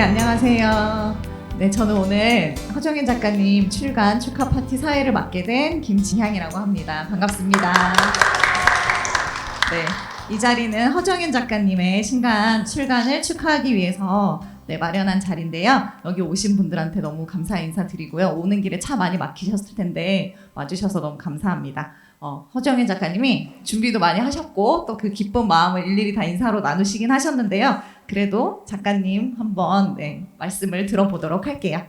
네, 안녕하세요. 네, 저는 오늘 허정인 작가님 출간 축하 파티 사회를 맡게 된 김지향이라고 합니다. 반갑습니다. 네, 이 자리는 허정인 작가님의 신간 출간을 축하하기 위해서 마련한 자리인데요. 여기 오신 분들한테 너무 감사 인사드리고요. 오는 길에 차 많이 막히셨을 텐데 와주셔서 너무 감사합니다. 허정인 작가님이 준비도 많이 하셨고 또 그 기쁜 마음을 일일이 다 인사로 나누시긴 하셨는데요. 그래도 작가님 한번 말씀을 들어보도록 할게요.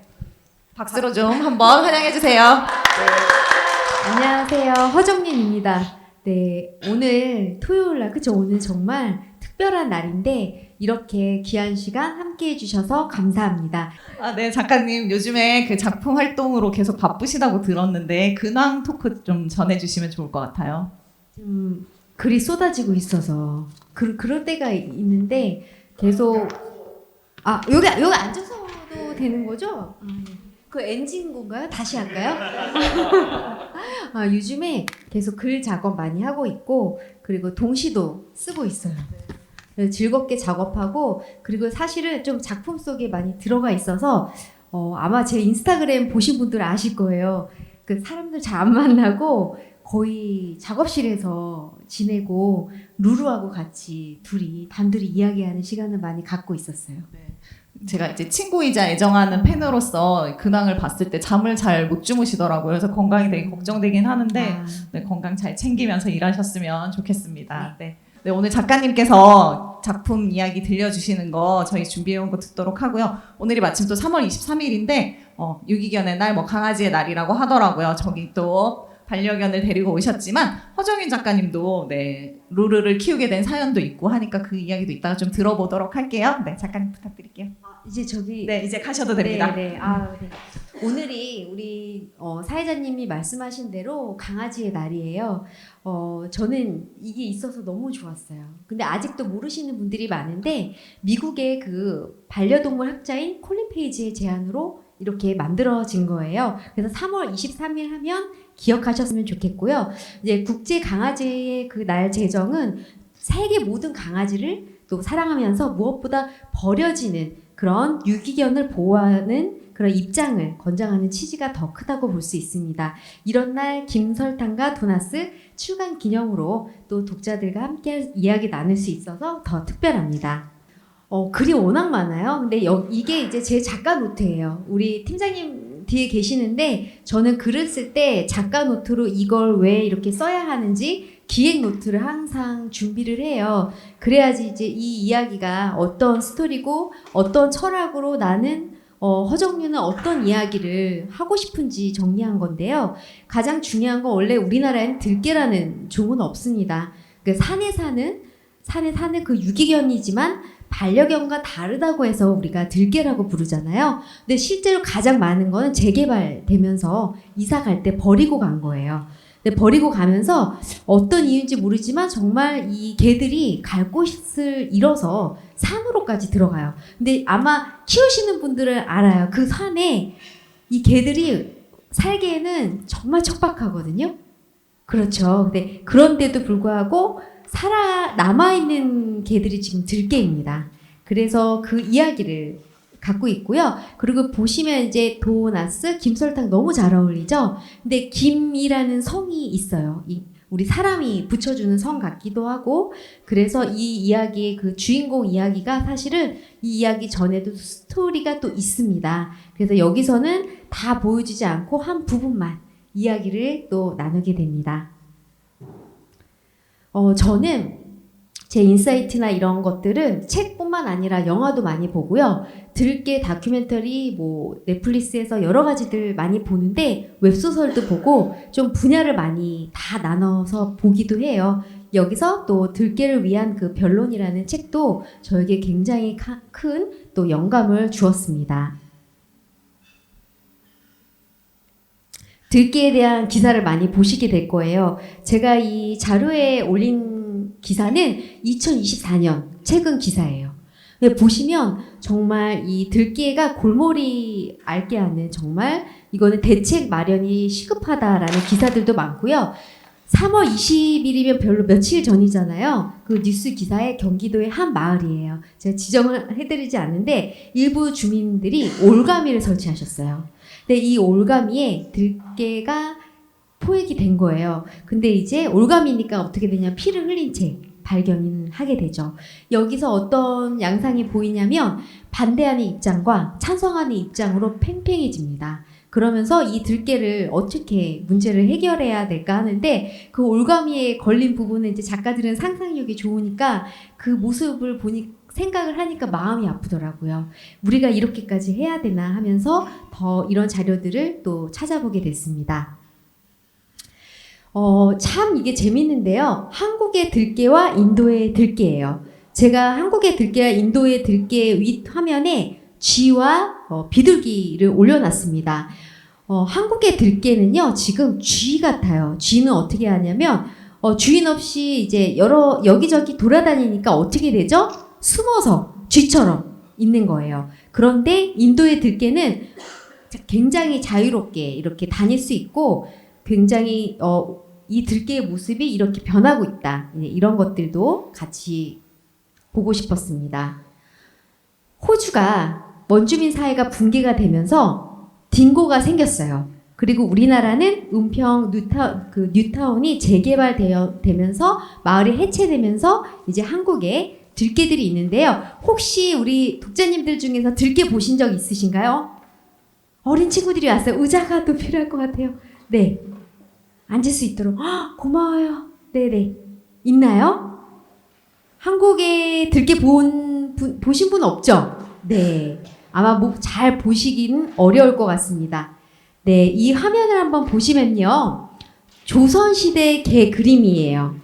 박수로 좀 한번 환영해 주세요. 네. 안녕하세요. 허정린입니다. 네, 오늘 토요일날 그쵸? 오늘 정말 특별한 날인데 이렇게 귀한 시간 함께 해주셔서 감사합니다. 네, 작가님 요즘에 그 작품 활동으로 계속 바쁘시다고 들었는데 근황 토크 좀 전해주시면 좋을 것 같아요. 글이 쏟아지고 있어서 그럴 때가 있는데 계속 여기 앉아서도 되는 거죠? 그 엔진 건가요? 다시 할까요? 요즘에 계속 글 작업 많이 하고 있고 그리고 동시도 쓰고 있어요. 즐겁게 작업하고 그리고 사실은 좀 작품 속에 많이 들어가 있어서 아마 제 인스타그램 보신 분들 아실 거예요. 그 사람들 잘 안 만나고 거의 작업실에서 지내고 루루하고 같이 둘이 단둘이 이야기하는 시간을 많이 갖고 있었어요. 네. 제가 이제 친구이자 애정하는 팬으로서 근황을 봤을 때 잠을 잘 못 주무시더라고요. 그래서 건강이 되게 걱정되긴 하는데 건강 잘 챙기면서 일하셨으면 좋겠습니다. 네, 오늘 작가님께서 작품 이야기 들려주시는 거 저희 준비해온 거 듣도록 하고요. 오늘이 마침 또 3월 23일인데 유기견의 날, 강아지의 날이라고 하더라고요. 저기 또 반려견을 데리고 오셨지만 허정인 작가님도 루루를 키우게 된 사연도 있고 하니까 그 이야기도 이따가 좀 들어보도록 할게요. 네, 작가님 부탁드릴게요. 이제 저기 이제 가셔도 됩니다. 네. 오늘이 우리 사회자님이 말씀하신 대로 강아지의 날이에요. 저는 이게 있어서 너무 좋았어요. 근데 아직도 모르시는 분들이 많은데 미국의 그 반려동물 학자인 콜린 페이지의 제안으로 이렇게 만들어진 거예요. 그래서 3월 23일 하면 기억하셨으면 좋겠고요. 이제 국제 강아지의 그 날 제정은 세계 모든 강아지를 또 사랑하면서 무엇보다 버려지는 그런 유기견을 보호하는 그런 입장을 권장하는 취지가 더 크다고 볼 수 있습니다. 이런 날 김설탕과 도나스 출간 기념으로 또 독자들과 함께 이야기 나눌 수 있어서 더 특별합니다. 글이 워낙 많아요. 근데 이게 이제 제 작가 노트예요. 우리 팀장님 뒤에 계시는데 저는 글을 쓸 때 작가 노트로 이걸 왜 이렇게 써야 하는지 기획 노트를 항상 준비를 해요. 그래야지 이제 이 이야기가 어떤 스토리고 어떤 철학으로 나는 허정유는 어떤 이야기를 하고 싶은지 정리한 건데요. 가장 중요한 건 원래 우리나라에는 들깨라는 종은 없습니다. 그 산에 사는 그 유기견이지만 반려견과 다르다고 해서 우리가 들깨라고 부르잖아요. 근데 실제로 가장 많은 거는 재개발되면서 이사 갈 때 버리고 간 거예요. 근데 버리고 가면서 어떤 이유인지 모르지만 정말 이 개들이 갈 곳을 잃어서 산으로까지 들어가요. 근데 아마 키우시는 분들은 알아요. 그 산에 이 개들이 살기에는 정말 척박하거든요. 그렇죠. 근데 그런데도 불구하고 남아있는 개들이 지금 들깨입니다. 그래서 그 이야기를 갖고 있고요. 그리고 보시면 이제 도나스, 김설탕 너무 잘 어울리죠? 근데 김이라는 성이 있어요. 우리 사람이 붙여주는 성 같기도 하고, 그래서 이 이야기의 그 주인공 이야기가 사실은 이 이야기 전에도 스토리가 또 있습니다. 그래서 여기서는 다 보여주지 않고 한 부분만 이야기를 또 나누게 됩니다. 저는 제 인사이트나 이런 것들은 책뿐만 아니라 영화도 많이 보고요. 들깨 다큐멘터리 넷플릭스에서 여러 가지들 많이 보는데 웹소설도 보고 좀 분야를 많이 다 나눠서 보기도 해요. 여기서 또 들깨를 위한 그 변론이라는 책도 저에게 굉장히 큰 또 영감을 주었습니다. 들깨에 대한 기사를 많이 보시게 될 거예요. 제가 이 자료에 올린 기사는 2024년 최근 기사예요. 근데 보시면 정말 이 들깨가 골머리 앓게 하는 정말 이거는 대책 마련이 시급하다라는 기사들도 많고요. 3월 20일이면 별로 며칠 전이잖아요. 그 뉴스 기사에 경기도의 한 마을이에요. 제가 지정을 해드리지 않는데 일부 주민들이 올가미를 설치하셨어요. 근데 이 올가미에 들깨가 포획이 된 거예요. 근데 이제 올가미니까 어떻게 되냐, 피를 흘린 채 발견을 하게 되죠. 여기서 어떤 양상이 보이냐면 반대하는 입장과 찬성하는 입장으로 팽팽해집니다. 그러면서 이 들깨를 어떻게 문제를 해결해야 될까 하는데 그 올가미에 걸린 부분은 이제 작가들은 상상력이 좋으니까 그 모습을 보니 생각을 하니까 마음이 아프더라고요. 우리가 이렇게까지 해야 되나 하면서 더 이런 자료들을 또 찾아보게 됐습니다. 참 이게 재밌는데요. 한국의 들깨와 인도의 들깨예요. 제가 한국의 들깨와 인도의 들깨 윗 화면에 쥐와 비둘기를 올려놨습니다. 한국의 들깨는요, 지금 쥐 같아요. 쥐는 어떻게 하냐면, 주인 없이 이제 여기저기 돌아다니니까 어떻게 되죠? 숨어서 쥐처럼 있는 거예요. 그런데 인도의 들깨는 굉장히 자유롭게 이렇게 다닐 수 있고, 굉장히, 이 들깨의 모습이 이렇게 변하고 있다. 이런 것들도 같이 보고 싶었습니다. 호주가 원주민 사회가 붕괴가 되면서 딩고가 생겼어요. 그리고 우리나라는 은평 뉴타운이 재개발되면서 마을이 해체되면서 이제 한국에 들깨들이 있는데요. 혹시 우리 독자님들 중에서 들깨 보신 적 있으신가요? 어린 친구들이 왔어요. 의자가 또 필요할 것 같아요. 네. 앉을 수 있도록. 고마워요. 네네. 있나요? 한국에 들깨 보신 분 없죠? 네. 아마 잘 보시긴 어려울 것 같습니다. 네. 이 화면을 한번 보시면요. 조선시대 개 그림이에요.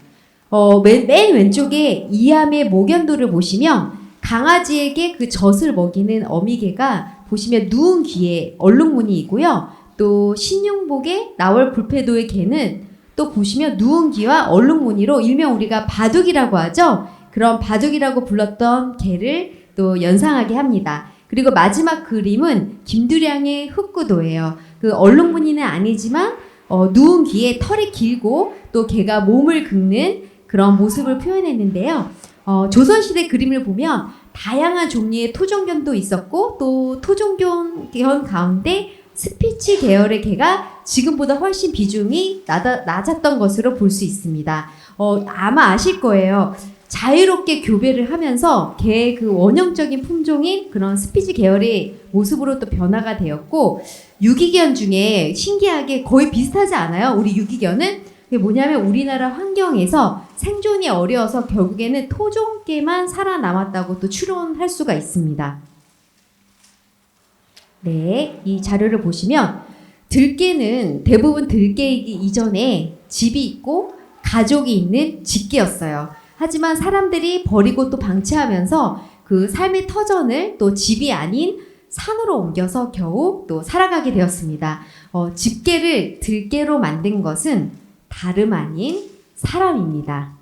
맨 왼쪽에 이암의 목연도를 보시면 강아지에게 그 젖을 먹이는 어미개가 보시면 누운 귀에 얼룩무늬 있고요. 또 신용복의 나월 불패도의 개는 또 보시면 누운 귀와 얼룩무늬로 일명 우리가 바둑이라고 하죠. 그런 바둑이라고 불렀던 개를 또 연상하게 합니다. 그리고 마지막 그림은 김두량의 흑구도예요. 그 얼룩무늬는 아니지만 누운 귀에 털이 길고 또 개가 몸을 긁는 그런 모습을 표현했는데요. 조선시대 그림을 보면 다양한 종류의 토종견도 있었고 또 토종견 가운데 스피치 계열의 개가 지금보다 훨씬 비중이 낮았던 것으로 볼 수 있습니다. 아마 아실 거예요. 자유롭게 교배를 하면서 개의 그 원형적인 품종인 그런 스피치 계열의 모습으로 또 변화가 되었고 유기견 중에 신기하게 거의 비슷하지 않아요? 우리 유기견은 그게 뭐냐면 우리나라 환경에서 생존이 어려워서 결국에는 토종개만 살아남았다고 또 추론할 수가 있습니다. 네, 이 자료를 보시면 들깨는 대부분 들깨이기 이전에 집이 있고 가족이 있는 직계였어요. 하지만 사람들이 버리고 또 방치하면서 그 삶의 터전을 또 집이 아닌 산으로 옮겨서 겨우 또 살아가게 되었습니다. 집계를 들깨로 만든 것은 다름 아닌 사람입니다.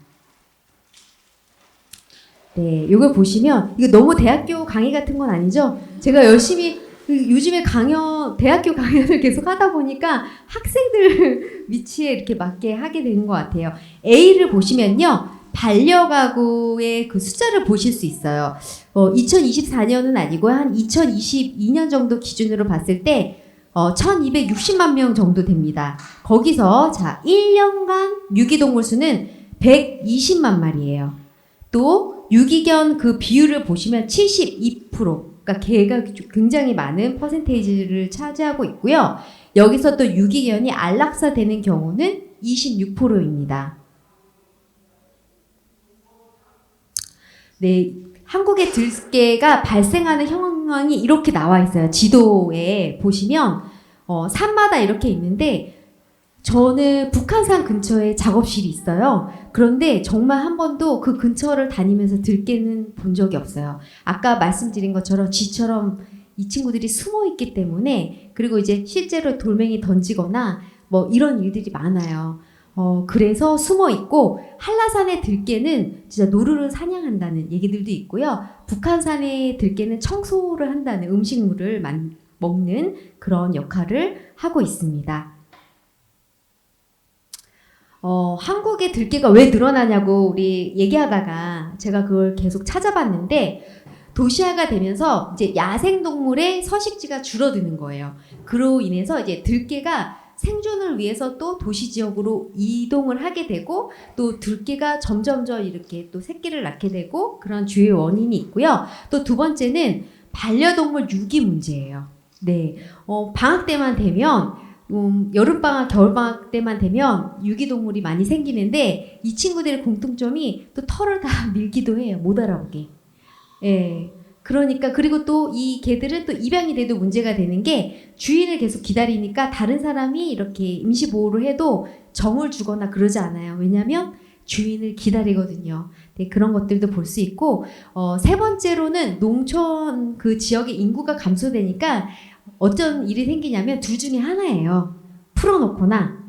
네, 이걸 보시면 이거 너무 대학교 강의 같은 건 아니죠? 제가 열심히 요즘에 대학교 강연을 계속 하다 보니까 학생들 위치에 이렇게 맞게 하게 되는 것 같아요. A를 보시면요. 반려가구의 그 숫자를 보실 수 있어요. 2024년은 아니고 한 2022년 정도 기준으로 봤을 때 1260만 명 정도 됩니다. 거기서 자 1년간 유기동물 수는 120만 마리예요. 또 유기견 그 비율을 보시면 72%, 그러니까 개가 굉장히 많은 퍼센테이지를 차지하고 있고요. 여기서 또 유기견이 안락사되는 경우는 26%입니다. 네, 한국의 들깨가 발생하는 현황이 이렇게 나와 있어요. 지도에 보시면 산마다 이렇게 있는데 저는 북한산 근처에 작업실이 있어요. 그런데 정말 한 번도 그 근처를 다니면서 들깨는 본 적이 없어요. 아까 말씀드린 것처럼 쥐처럼 이 친구들이 숨어 있기 때문에 그리고 이제 실제로 돌멩이 던지거나 뭐 이런 일들이 많아요. 그래서 숨어 있고 한라산의 들깨는 진짜 노루를 사냥한다는 얘기들도 있고요. 북한산의 들깨는 청소를 한다는 음식물을 먹는 그런 역할을 하고 있습니다. 한국의 들개가 왜 늘어나냐고 우리 얘기하다가 제가 그걸 계속 찾아봤는데 도시화가 되면서 이제 야생동물의 서식지가 줄어드는 거예요. 그로 인해서 이제 들개가 생존을 위해서 또 도시 지역으로 이동을 하게 되고 또 들개가 점점점 이렇게 또 새끼를 낳게 되고 그런 주요 원인이 있고요. 또 두 번째는 반려동물 유기 문제예요. 네, 방학 때만 되면 여름방학, 겨울방학 때만 되면 유기동물이 많이 생기는데 이 친구들의 공통점이 또 털을 다 밀기도 해요. 못 알아보게. 예. 그러니까 그리고 또 이 개들은 또 입양이 돼도 문제가 되는 게 주인을 계속 기다리니까 다른 사람이 이렇게 임시 보호를 해도 정을 주거나 그러지 않아요. 왜냐하면 주인을 기다리거든요. 네, 그런 것들도 볼 수 있고 세 번째로는 농촌 그 지역의 인구가 감소되니까 어떤 일이 생기냐면 둘 중에 하나예요. 풀어놓거나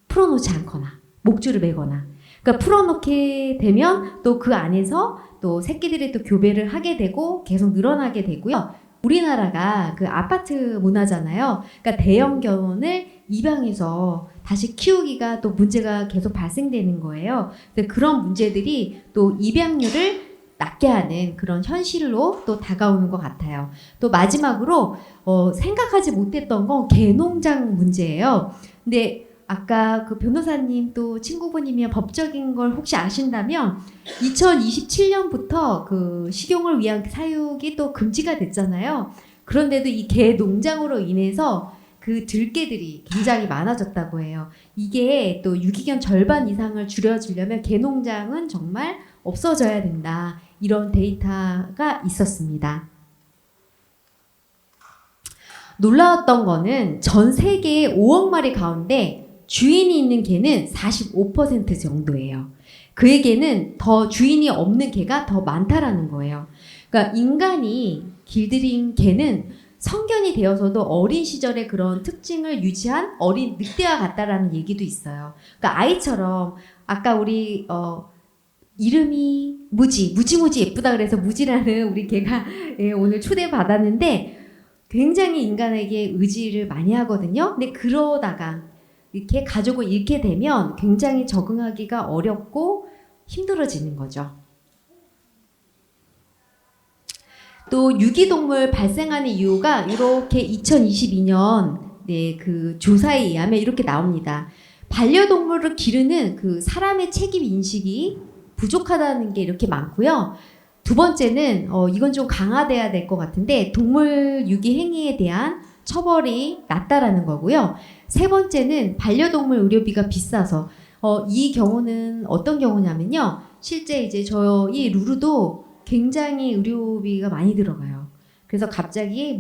풀어놓지 않거나 목줄을 매거나. 그러니까 풀어놓게 되면 또 그 안에서 또 새끼들이 또 교배를 하게 되고 계속 늘어나게 되고요. 우리나라가 그 아파트 문화잖아요. 그러니까 대형 견을 입양해서 다시 키우기가 또 문제가 계속 발생되는 거예요. 그런 문제들이 또 입양률을 낮게 하는 그런 현실로 또 다가오는 것 같아요. 또 마지막으로 생각하지 못했던 건 개농장 문제예요. 근데 아까 그 변호사님 또 친구분이면 법적인 걸 혹시 아신다면 2027년부터 그 식용을 위한 사육이 또 금지가 됐잖아요. 그런데도 이 개 농장으로 인해서 그 들개들이 굉장히 많아졌다고 해요. 이게 또 유기견 절반 이상을 줄여주려면 개 농장은 정말 없어져야 된다. 이런 데이터가 있었습니다. 놀라웠던 거는 전 세계 5억 마리 가운데 주인이 있는 개는 45% 정도예요. 그에게는 더 주인이 없는 개가 더 많다라는 거예요. 그러니까 인간이 길들인 개는 성견이 되어서도 어린 시절의 그런 특징을 유지한 어린 늑대와 같다라는 얘기도 있어요. 그러니까 아이처럼 아까 우리 이름이 무지무지 예쁘다 그래서 무지라는 우리 개가 오늘 초대받았는데 굉장히 인간에게 의지를 많이 하거든요. 근데 그러다가 이렇게 가족을 잃게 되면 굉장히 적응하기가 어렵고 힘들어지는 거죠. 또 유기동물 발생하는 이유가 이렇게 2022년 그 조사에 의하면 이렇게 나옵니다. 반려동물을 기르는 그 사람의 책임 인식이 부족하다는 게 이렇게 많고요. 두 번째는 이건 좀 강화돼야 될 것 같은데 동물 유기 행위에 대한 처벌이 낮다라는 거고요. 세 번째는 반려동물 의료비가 비싸서 이 경우는 어떤 경우냐면요. 실제 이제 저희 루루도 굉장히 의료비가 많이 들어가요. 그래서 갑자기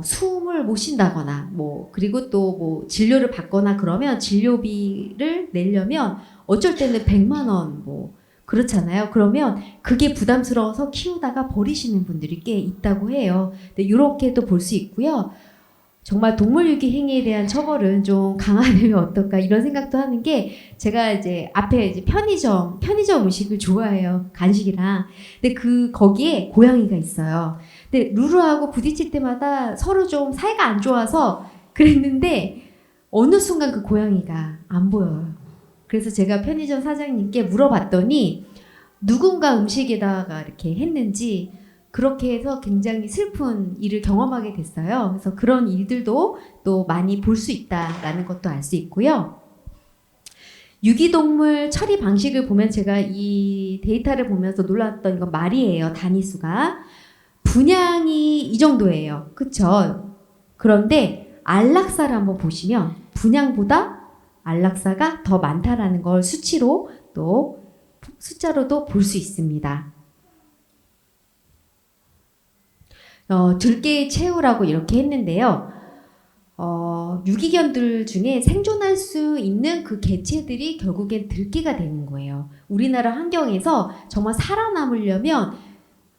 숨을 못 쉰다거나 그리고 또 진료를 받거나 그러면 진료비를 내려면 어쩔 때는 100만 원 그렇잖아요. 그러면 그게 부담스러워서 키우다가 버리시는 분들이 꽤 있다고 해요. 근데 이렇게도 볼 수 있고요. 정말 동물 유기 행위에 대한 처벌은 좀 강화되면 어떨까 이런 생각도 하는 게 제가 이제 앞에 이제 편의점 음식을 좋아해요. 간식이랑. 근데 거기에 고양이가 있어요. 근데 루루하고 부딪힐 때마다 서로 좀 사이가 안 좋아서 그랬는데 어느 순간 그 고양이가 안 보여요. 그래서 제가 편의점 사장님께 물어봤더니 누군가 음식에다가 이렇게 했는지 그렇게 해서 굉장히 슬픈 일을 경험하게 됐어요. 그래서 그런 일들도 또 많이 볼 수 있다라는 것도 알 수 있고요. 유기동물 처리 방식을 보면 제가 이 데이터를 보면서 놀랐던 건 말이에요. 단위수가. 분양이 이 정도예요. 그쵸? 그런데 안락사를 한번 보시면 분양보다 안락사가 더 많다라는 걸 수치로 또 숫자로도 볼 수 있습니다. 들깨의 최후라고 이렇게 했는데요. 유기견들 중에 생존할 수 있는 그 개체들이 결국엔 들깨가 되는 거예요. 우리나라 환경에서 정말 살아남으려면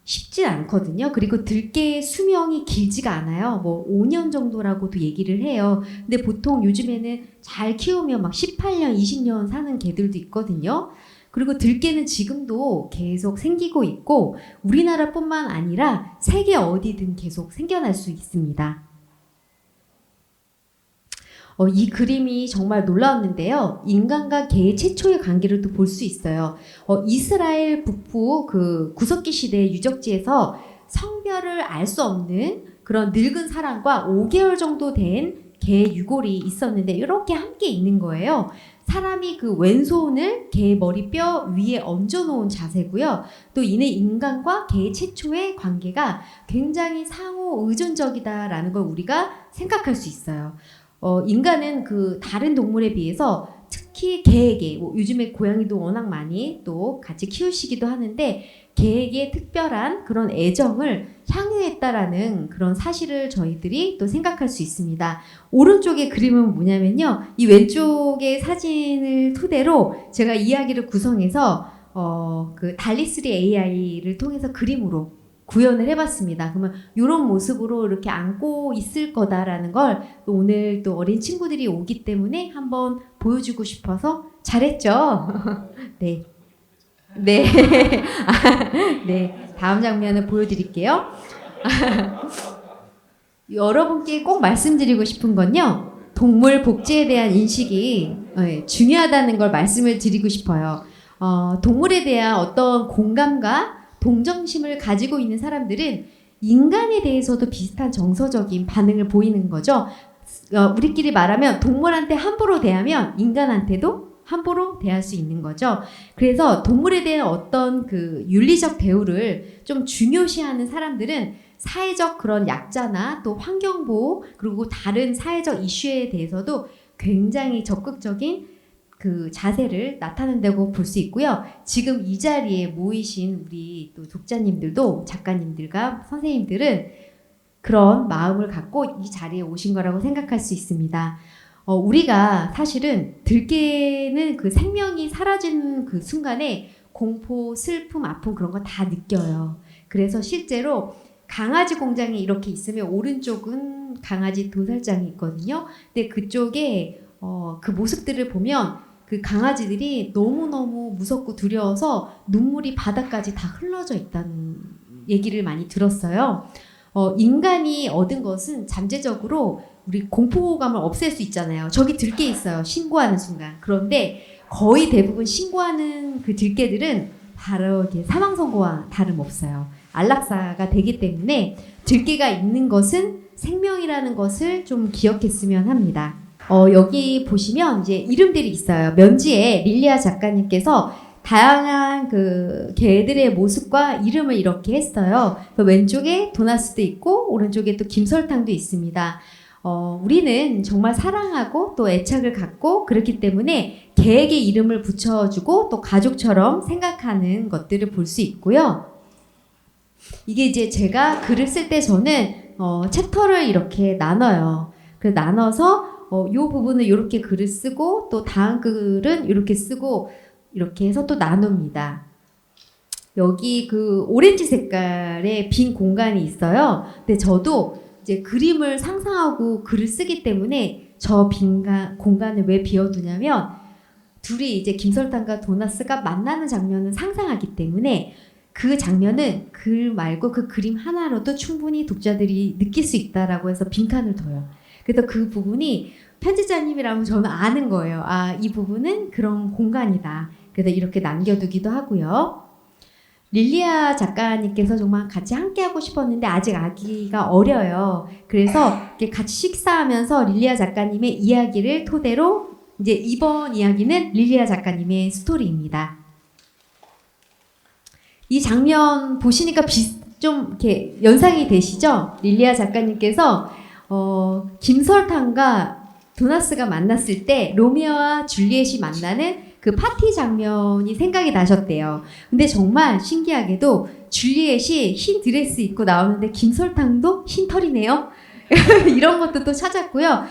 쉽지 않거든요. 그리고 들깨의 수명이 길지가 않아요. 5년 정도라고도 얘기를 해요. 근데 보통 요즘에는 잘 키우면 막 18년, 20년 사는 개들도 있거든요. 그리고 들깨는 지금도 계속 생기고 있고 우리나라뿐만 아니라 세계 어디든 계속 생겨날 수 있습니다. 이 그림이 정말 놀라웠는데요. 인간과 개의 최초의 관계를 또 볼 수 있어요. 이스라엘 북부 그 구석기 시대의 유적지에서 성별을 알 수 없는 그런 늙은 사람과 5개월 정도 된 개 유골이 있었는데 이렇게 함께 있는 거예요. 사람이 그 왼손을 개 머리뼈 위에 얹어놓은 자세고요. 또 이는 인간과 개의 최초의 관계가 굉장히 상호 의존적이다라는 걸 우리가 생각할 수 있어요. 인간은 그 다른 동물에 비해서 특히 개에게, 뭐 요즘에 고양이도 워낙 많이 또 같이 키우시기도 하는데 개에게 특별한 그런 애정을 향유했다라는 그런 사실을 저희들이 또 생각할 수 있습니다. 오른쪽의 그림은 뭐냐면요. 이 왼쪽의 사진을 토대로 제가 이야기를 구성해서 그 달리3 AI를 통해서 그림으로 구현을 해봤습니다. 그러면 이런 모습으로 이렇게 안고 있을 거다라는 걸 오늘 또 어린 친구들이 오기 때문에 한번 보여주고 싶어서 잘했죠? 네. 네. 네. 다음 장면을 보여드릴게요. 여러분께 꼭 말씀드리고 싶은 건요. 동물 복지에 대한 인식이 중요하다는 걸 말씀을 드리고 싶어요. 동물에 대한 어떤 공감과 동정심을 가지고 있는 사람들은 인간에 대해서도 비슷한 정서적인 반응을 보이는 거죠. 우리끼리 말하면 동물한테 함부로 대하면 인간한테도 함부로 대할 수 있는 거죠. 그래서 동물에 대한 어떤 그 윤리적 대우를 좀 중요시하는 사람들은 사회적 그런 약자나 또 환경보호 그리고 다른 사회적 이슈에 대해서도 굉장히 적극적인 그 자세를 나타낸다고 볼 수 있고요. 지금 이 자리에 모이신 우리 또 독자님들도 작가님들과 선생님들은 그런 마음을 갖고 이 자리에 오신 거라고 생각할 수 있습니다. 우리가 사실은 들개는 그 생명이 사라지는 그 순간에 공포, 슬픔, 아픔 그런 거 다 느껴요. 그래서 실제로 강아지 공장이 이렇게 있으면 오른쪽은 강아지 도살장이 있거든요. 근데 그쪽에 그 모습들을 보면 그 강아지들이 너무너무 무섭고 두려워서 눈물이 바닥까지 다 흘러져 있다는 얘기를 많이 들었어요. 인간이 얻은 것은 잠재적으로 우리 공포감을 없앨 수 있잖아요. 저기 들개 있어요. 신고하는 순간. 그런데 거의 대부분 신고하는 그 들개들은 바로 이렇게 사망 선고와 다름없어요. 안락사가 되기 때문에 들개가 있는 것은 생명이라는 것을 좀 기억했으면 합니다. 여기 보시면 이제 이름들이 있어요. 면지에 릴리아 작가님께서 다양한 그 개들의 모습과 이름을 이렇게 했어요. 왼쪽에 도나스도 있고 오른쪽에 또 김설탕도 있습니다. 우리는 정말 사랑하고 또 애착을 갖고 그렇기 때문에 개에게 이름을 붙여주고 또 가족처럼 생각하는 것들을 볼 수 있고요. 이게 이제 제가 글을 쓸 때 저는 챕터를 이렇게 나눠요. 그래서 나눠서 이 부분은 이렇게 글을 쓰고 또 다음 글은 이렇게 쓰고 이렇게 해서 또 나눕니다. 여기 그 오렌지 색깔의 빈 공간이 있어요. 근데 저도 이제 그림을 상상하고 글을 쓰기 때문에 저 빈 공간을 왜 비워두냐면 둘이 이제 김설탕과 도나스가 만나는 장면을 상상하기 때문에 그 장면은 글 말고 그 그림 하나로도 충분히 독자들이 느낄 수 있다라고 해서 빈칸을 둬요. 그래서 그 부분이 편집자님이라면 저는 아는 거예요. 아, 이 부분은 그런 공간이다. 그래서 이렇게 남겨두기도 하고요. 릴리아 작가님께서 정말 같이 함께하고 싶었는데 아직 아기가 어려요. 그래서 이렇게 같이 식사하면서 릴리아 작가님의 이야기를 토대로 이제 이번 이야기는 릴리아 작가님의 스토리입니다. 이 장면 보시니까 좀 이렇게 연상이 되시죠? 릴리아 작가님께서 김설탕과 도나스가 만났을 때 로미오와 줄리엣이 만나는 그 파티 장면이 생각이 나셨대요. 근데 정말 신기하게도 줄리엣이 흰 드레스 입고 나오는데 김설탕도 흰 털이네요. 이런 것도 또 찾았고요.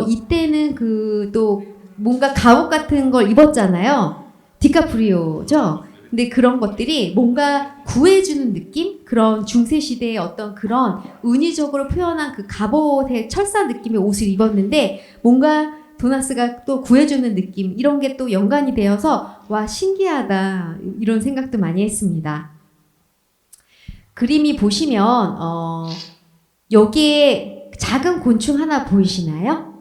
이때는 그 또 뭔가 갑옷 같은 걸 입었잖아요. 디카프리오죠. 근데 그런 것들이 뭔가 구해주는 느낌? 그런 중세시대의 어떤 그런 은유적으로 표현한 그 갑옷의 철사 느낌의 옷을 입었는데 뭔가 도나스가 또 구해주는 느낌 이런 게 또 연관이 되어서 와 신기하다 이런 생각도 많이 했습니다. 그림이 보시면 여기에 작은 곤충 하나 보이시나요?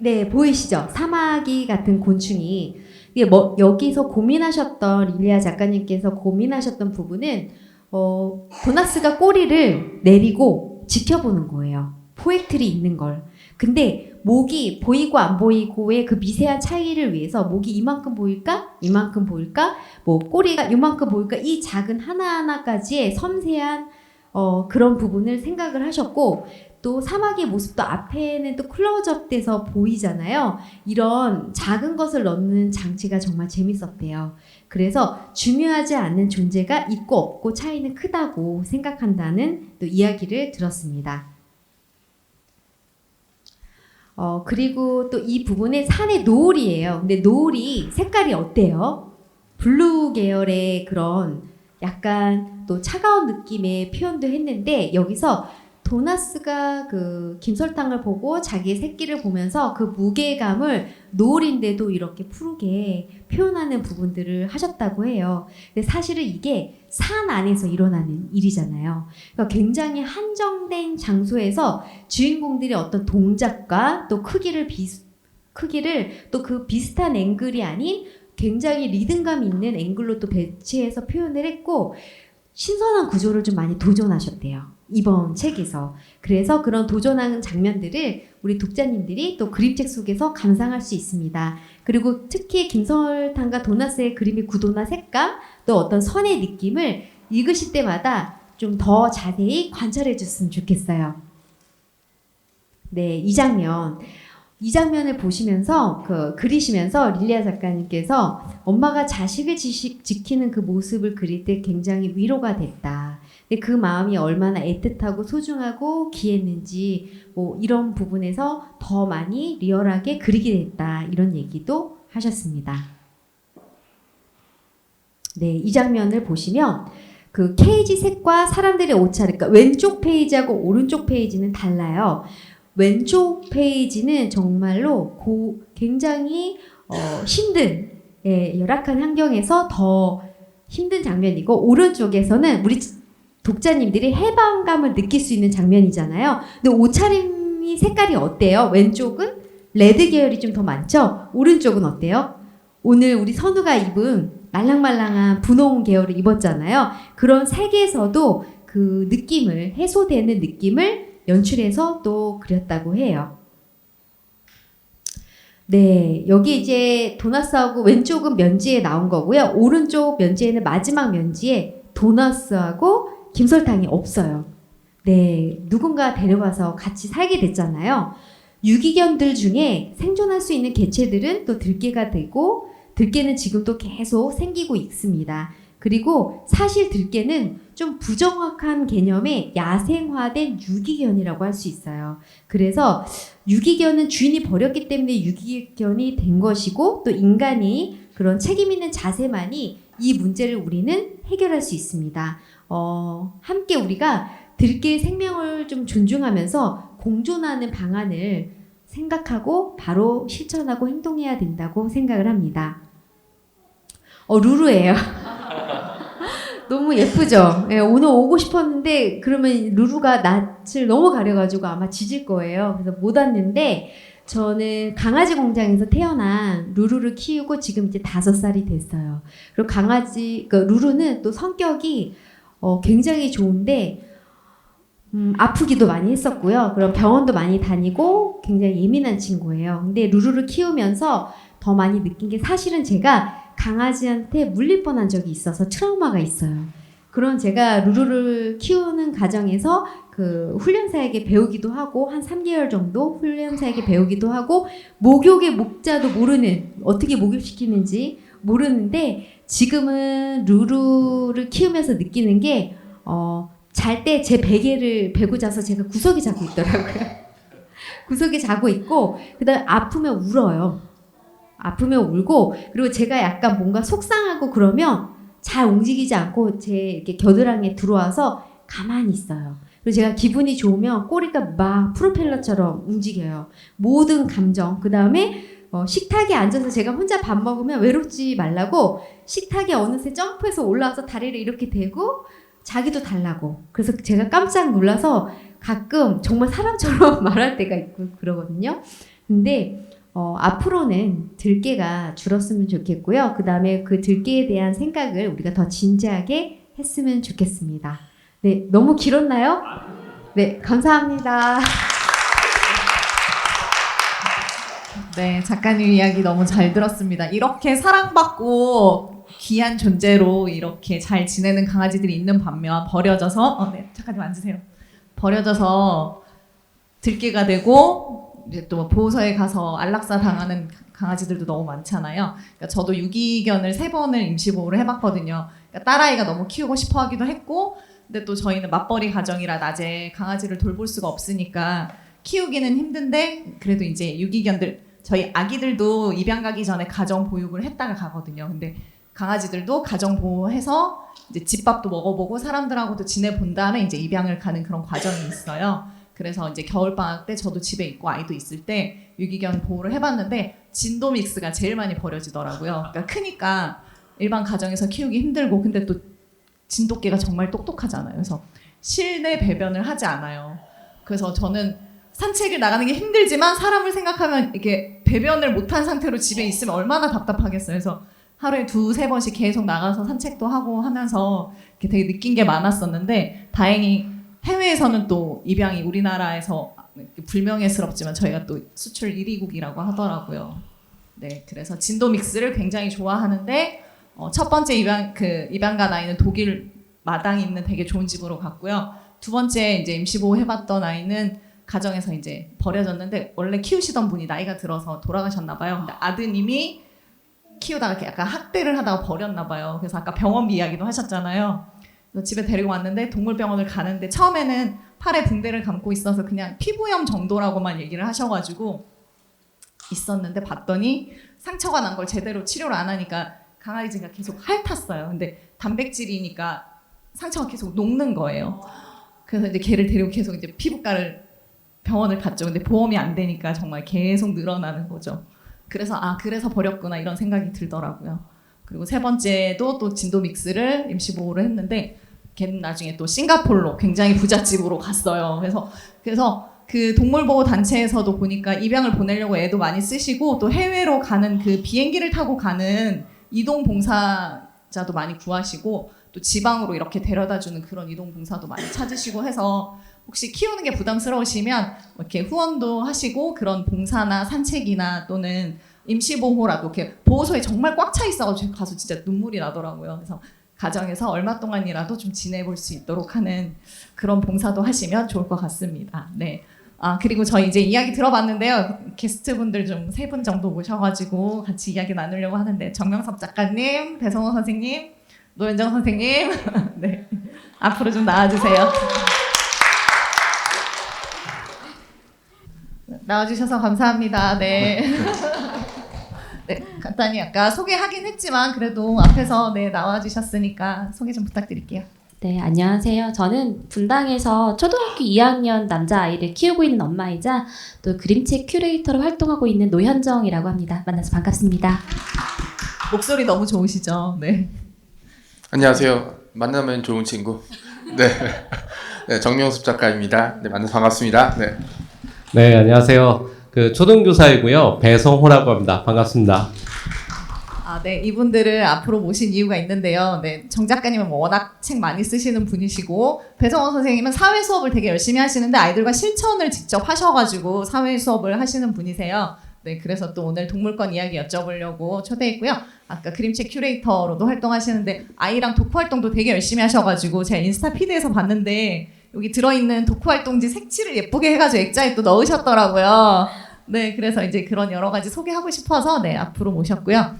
네, 보이시죠? 사마귀 같은 곤충이. 이게 여기서 고민하셨던, 릴리아 작가님께서 고민하셨던 부분은, 도나스가 꼬리를 내리고 지켜보는 거예요. 포획틀이 있는 걸. 근데 목이 보이고 안 보이고의 그 미세한 차이를 위해서 목이 이만큼 보일까? 이만큼 보일까? 뭐 꼬리가 이만큼 보일까? 이 작은 하나하나까지의 섬세한 그런 부분을 생각을 하셨고, 또 사마귀의 모습도 앞에는 또 클로즈업 돼서 보이잖아요. 이런 작은 것을 넣는 장치가 정말 재밌었대요. 그래서 중요하지 않은 존재가 있고 없고 차이는 크다고 생각한다는 또 이야기를 들었습니다. 그리고 또 이 부분은 산의 노을이에요. 근데 노을이 색깔이 어때요? 블루 계열의 그런 약간 또 차가운 느낌의 표현도 했는데, 여기서 도나스가 그 김설탕을 보고 자기의 새끼를 보면서 그 무게감을 노을인데도 이렇게 푸르게 표현하는 부분들을 하셨다고 해요. 근데 사실은 이게 산 안에서 일어나는 일이잖아요. 그러니까 굉장히 한정된 장소에서 주인공들이 어떤 동작과 또 크기를 또 그 비슷한 앵글이 아닌 굉장히 리듬감 있는 앵글로 또 배치해서 표현을 했고, 신선한 구조를 좀 많이 도전하셨대요. 이번 책에서. 그래서 그런 도전하는 장면들을 우리 독자님들이 또 그림책 속에서 감상할 수 있습니다. 그리고 특히 김설탕과 도나스의 그림의 구도나 색감, 또 어떤 선의 느낌을 읽으실 때마다 좀 더 자세히 관찰해 줬으면 좋겠어요. 네, 이 장면을 보시면서 그리시면서 릴리아 작가님께서 엄마가 자식을 지키는 그 모습을 그릴 때 굉장히 위로가 됐다. 근데 그 마음이 얼마나 애틋하고 소중하고 귀했는지 뭐 이런 부분에서 더 많이 리얼하게 그리게 됐다. 이런 얘기도 하셨습니다. 네, 이 장면을 보시면 그 케이지 색과 사람들의 옷차림, 그러니까 왼쪽 페이지하고 오른쪽 페이지는 달라요. 왼쪽 페이지는 정말로 굉장히 힘든, 열악한 환경에서 더 힘든 장면이고, 오른쪽에서는 우리 독자님들이 해방감을 느낄 수 있는 장면이잖아요. 근데 옷차림이 색깔이 어때요? 왼쪽은 레드 계열이 좀 더 많죠? 오른쪽은 어때요? 오늘 우리 선우가 입은 말랑말랑한 분홍 계열을 입었잖아요. 그런 색에서도 그 느낌을, 해소되는 느낌을 연출해서 또 그렸다고 해요. 네, 여기 이제 도나스하고 왼쪽은 면지에 나온 거고요. 오른쪽 면지에는 마지막 면지에 도나스하고 김설탕이 없어요. 네, 누군가 데려가서 같이 살게 됐잖아요. 유기견들 중에 생존할 수 있는 개체들은 또 들개가 되고, 들개는 지금도 계속 생기고 있습니다. 그리고 사실 들개는 좀 부정확한 개념의 야생화된 유기견이라고 할 수 있어요. 그래서 유기견은 주인이 버렸기 때문에 유기견이 된 것이고, 또 인간이 그런 책임 있는 자세만이 이 문제를 우리는 해결할 수 있습니다. 함께 우리가 들개의 생명을 좀 존중하면서 공존하는 방안을 생각하고 바로 실천하고 행동해야 된다고 생각을 합니다. 루루예요. 너무 예쁘죠? 네, 오늘 오고 싶었는데 그러면 루루가 낯을 너무 가려가지고 아마 짖을 거예요. 그래서 못 왔는데, 저는 강아지 공장에서 태어난 루루를 키우고 지금 이제 5살이 됐어요. 그리고 루루는 또 성격이 굉장히 좋은데, 아프기도 많이 했었고요. 그럼 병원도 많이 다니고 굉장히 예민한 친구예요. 근데 루루를 키우면서 더 많이 느낀 게, 사실은 제가 강아지한테 물릴 뻔한 적이 있어서 트라우마가 있어요. 그런 제가 루루를 키우는 과정에서 그 훈련사에게 배우기도 하고, 한 3개월 정도 훈련사에게 배우기도 하고, 목욕의 목자도 모르는, 어떻게 목욕시키는지 모르는데, 지금은 루루를 키우면서 느끼는 게, 잘 때 제 베개를 베고 자서 제가 구석에 자고 있더라고요. 구석에 자고 있고, 그다음에 아프면 울어요. 아프면 울고, 그리고 제가 약간 뭔가 속상하고 그러면 잘 움직이지 않고 제 이렇게 겨드랑이에 들어와서 가만히 있어요. 그리고 제가 기분이 좋으면 꼬리가 막 프로펠러처럼 움직여요. 모든 감정. 그 다음에 식탁에 앉아서 제가 혼자 밥 먹으면 외롭지 말라고 식탁에 어느새 점프해서 올라와서 다리를 이렇게 대고 자기도 달라고. 그래서 제가 깜짝 놀라서 가끔 정말 사람처럼 말할 때가 있고 그러거든요. 근데 앞으로는 들깨가 줄었으면 좋겠고요. 그 다음에 그 들깨에 대한 생각을 우리가 더 진지하게 했으면 좋겠습니다. 네, 너무 길었나요? 네, 감사합니다. 네, 작가님 이야기 너무 잘 들었습니다. 이렇게 사랑받고 귀한 존재로 이렇게 잘 지내는 강아지들이 있는 반면 버려져서 네, 작가님 앉으세요. 버려져서 들개가 되고 이제 또 보호소에 가서 안락사 당하는 강아지들도 너무 많잖아요. 그러니까 저도 유기견을 3번을 임시보호를 해봤거든요. 그러니까 딸아이가 너무 키우고 싶어하기도 했고, 근데 또 저희는 맞벌이 가정이라 낮에 강아지를 돌볼 수가 없으니까 키우기는 힘든데 그래도 이제 유기견들 저희 아기들도 입양 가기 전에 가정 보육을 했다가 가거든요. 근데 강아지들도 가정 보호해서 이제 집밥도 먹어보고 사람들하고도 지내본 다음에 이제 입양을 가는 그런 과정이 있어요. 그래서 이제 겨울 방학 때 저도 집에 있고 아이도 있을 때 유기견 보호를 해봤는데 진도 믹스가 제일 많이 버려지더라고요. 그러니까 크니까 일반 가정에서 키우기 힘들고, 근데 또 진돗개가 정말 똑똑하잖아요. 그래서 실내 배변을 하지 않아요. 그래서 저는 산책을 나가는 게 힘들지만 사람을 생각하면 이렇게 배변을 못한 상태로 집에 있으면 얼마나 답답하겠어요. 그래서 하루에 2-3번씩 계속 나가서 산책도 하고 하면서 이렇게 되게 느낀 게 많았었는데, 다행히 해외에서는 또 입양이 우리나라에서 불명예스럽지만 저희가 또 수출 1위국이라고 하더라고요. 네, 그래서 진도 믹스를 굉장히 좋아하는데 첫 번째 입양 간 아이는 독일 마당이 있는 되게 좋은 집으로 갔고요. 두 번째 이제 임시보호 해봤던 아이는 가정에서 이제 버려졌는데 원래 키우시던 분이 나이가 들어서 돌아가셨나 봐요. 근데 아드님이 키우다가 이렇게 약간 학대를 하다가 버렸나 봐요. 그래서 아까 병원비 이야기도 하셨잖아요. 그래서 집에 데리고 왔는데 동물병원을 가는데 처음에는 팔에 붕대를 감고 있어서 그냥 피부염 정도라고만 얘기를 하셔가지고 있었는데 봤더니 상처가 난 걸 제대로 치료를 안 하니까 강아지가 계속 핥았어요. 근데 단백질이니까 상처가 계속 녹는 거예요. 그래서 이제 걔를 데리고 계속 이제 피부과를 병원을 갔죠. 근데 보험이 안 되니까 정말 계속 늘어나는 거죠. 그래서 그래서 버렸구나 이런 생각이 들더라고요. 그리고 세 번째도 또 진도 믹스를 임시보호를 했는데 걔는 나중에 또 싱가포르로 굉장히 부잣집으로 갔어요. 그래서 그 동물보호 단체에서도 보니까 입양을 보내려고 애도 많이 쓰시고 또 해외로 가는 그 비행기를 타고 가는 이동 봉사자도 많이 구하시고 또 지방으로 이렇게 데려다주는 그런 이동 봉사도 많이 찾으시고 해서 혹시 키우는 게 부담스러우시면 이렇게 후원도 하시고 그런 봉사나 산책이나 또는 임시보호라도 이렇게 보호소에 정말 꽉 차 있어가지고 가서 진짜 눈물이 나더라고요. 그래서 가정에서 얼마 동안이라도 좀 지내볼 수 있도록 하는 그런 봉사도 하시면 좋을 것 같습니다. 네. 그리고 저희 이제 이야기 들어봤는데요. 게스트분들 좀 3분 정도 모셔가지고 같이 이야기 나누려고 하는데 정명섭 작가님, 배성호 선생님, 노현정 선생님 네. 앞으로 좀 나와주세요. 나와주셔서 감사합니다. 네. 네, 간단히 아까 소개하긴 했지만 그래도 앞에서 네, 나와주셨으니까 소개 좀 부탁드릴게요. 네, 안녕하세요. 저는 분당에서 초등학교 2학년 남자아이를 키우고 있는 엄마이자 또 그림책 큐레이터로 활동하고 있는 노현정이라고 합니다. 만나서 반갑습니다. 목소리 너무 좋으시죠? 네. 안녕하세요. 만나면 좋은 친구. 네, 네 정명섭 작가입니다. 네, 만나서 반갑습니다. 네. 네, 안녕하세요. 초등교사이고요. 배성호라고 합니다. 반갑습니다. 네, 이분들을 앞으로 모신 이유가 있는데요. 네, 정 작가님은 워낙 책 많이 쓰시는 분이시고 배성원 선생님은 사회 수업을 되게 열심히 하시는데 아이들과 실천을 직접 하셔가지고 사회 수업을 하시는 분이세요. 네, 그래서 또 오늘 동물권 이야기 여쭤보려고 초대했고요. 아까 그림책 큐레이터로도 활동하시는데 아이랑 독후 활동도 되게 열심히 하셔가지고 제가 인스타 피드에서 봤는데 여기 들어있는 독후 활동지 색칠을 예쁘게 해가지고 액자에 또 넣으셨더라고요. 네, 그래서 이제 그런 여러 가지 소개하고 싶어서 네, 앞으로 모셨고요.